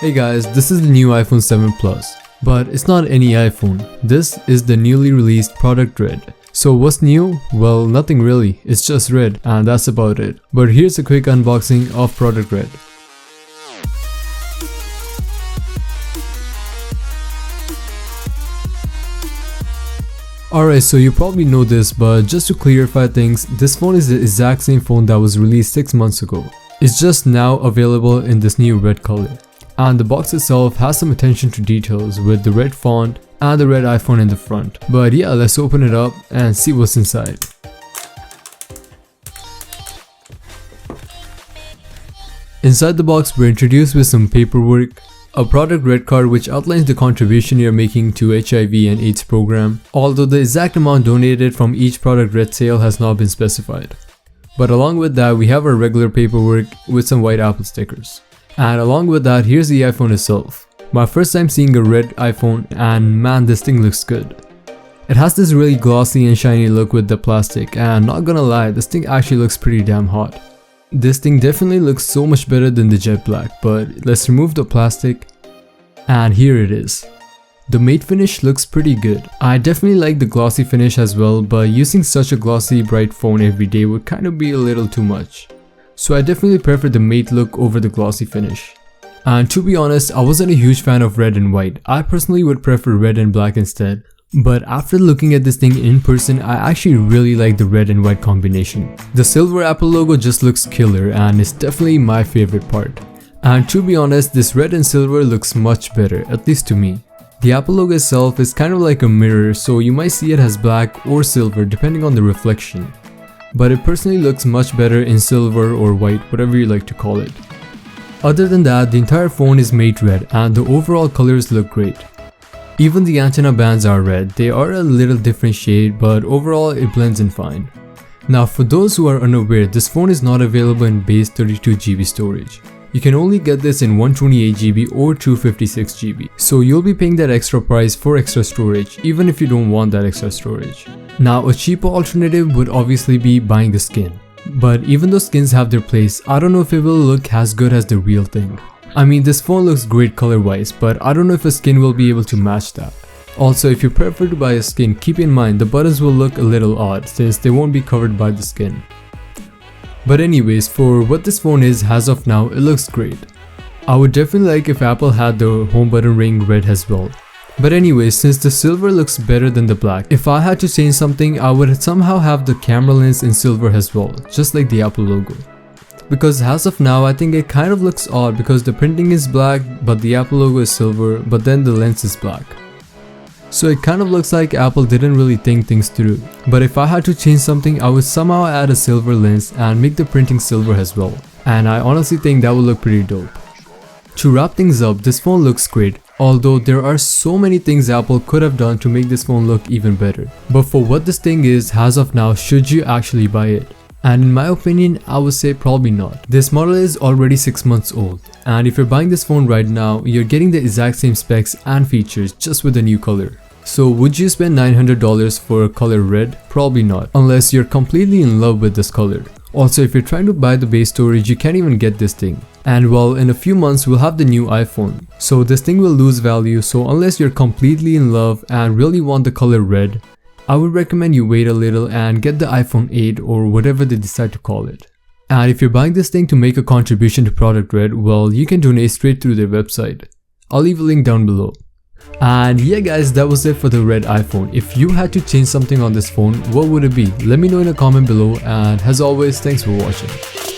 Hey guys, this is the new iPhone 7 Plus. But it's not any iPhone. This is the newly released product Red. So what's new? Well, nothing really. It's just red and that's about it. But here's a quick unboxing of product Red. Alright, so you probably know this, but just to clarify things, this phone is the exact same phone that was released 6 months ago. It's just now available in this new red color. And the box itself has some attention to details with the red font and the red iPhone in the front. But yeah, let's open it up and see what's inside. Inside the box, we're introduced with some paperwork, a product red card which outlines the contribution you're making to HIV and AIDS program, although the exact amount donated from each product red sale has not been specified. But along with that, we have our regular paperwork with some white Apple stickers. And along with that, here's the iPhone itself. My first time seeing a red iPhone, and man, this thing looks good. It has this really glossy and shiny look with the plastic, and not gonna lie, this thing actually looks pretty damn hot. This thing definitely looks so much better than the jet black, but let's remove the plastic, and here it is. The matte finish looks pretty good. I definitely like the glossy finish as well, but using such a glossy bright phone every day would kind of be a little too much. So I definitely prefer the matte look over the glossy finish. And to be honest, I wasn't a huge fan of red and white. I personally would prefer red and black instead. But after looking at this thing in person, I actually really like the red and white combination. The silver Apple logo just looks killer and it's definitely my favorite part. And to be honest, this red and silver looks much better, at least to me. The Apple logo itself is kind of like a mirror, so you might see it as black or silver depending on the reflection. But it personally looks much better in silver or white, whatever you like to call it. Other than that, the entire phone is matte red and the overall colors look great. Even the antenna bands are red. They are a little different shade, but overall it blends in fine. Now for those who are unaware, this phone is not available in base 32GB storage. You can only get this in 128GB or 256GB. So you'll be paying that extra price for extra storage, even if you don't want that extra storage. Now a cheaper alternative would obviously be buying the skin. But even though skins have their place, I don't know if it will look as good as the real thing. I mean, this phone looks great color wise, but I don't know if a skin will be able to match that. Also, if you prefer to buy a skin, keep in mind the buttons will look a little odd since they won't be covered by the skin. But anyways, for what this phone is as of now, it looks great. I would definitely like if Apple had the home button ring red as well. But anyways, since the silver looks better than the black, if I had to change something, I would somehow have the camera lens in silver as well, just like the Apple logo. Because as of now, I think it kind of looks odd because the printing is black but the Apple logo is silver, but then the lens is black. So it kind of looks like Apple didn't really think things through. But if I had to change something, I would somehow add a silver lens and make the printing silver as well. And I honestly think that would look pretty dope. To wrap things up, this phone looks great, although there are so many things Apple could have done to make this phone look even better. But for what this thing is, as of now, should you actually buy it? And in my opinion, I would say probably not. This model is already 6 months old, and if you're buying this phone right now, you're getting the exact same specs and features just with a new color. So would you spend $900 for a color red? Probably not, unless you're completely in love with this color. Also, if you're trying to buy the base storage, you can't even get this thing. And well, in a few months we'll have the new iPhone, so this thing will lose value. So unless you're completely in love and really want the color red, I would recommend you wait a little and get the iPhone 8 or whatever they decide to call it. And if you're buying this thing to make a contribution to Product Red, well, you can donate straight through their website. I'll leave a link down below. And yeah guys, that was it for the red iPhone. If you had to change something on this phone, what would it be? Let me know in a comment below, and as always, thanks for watching.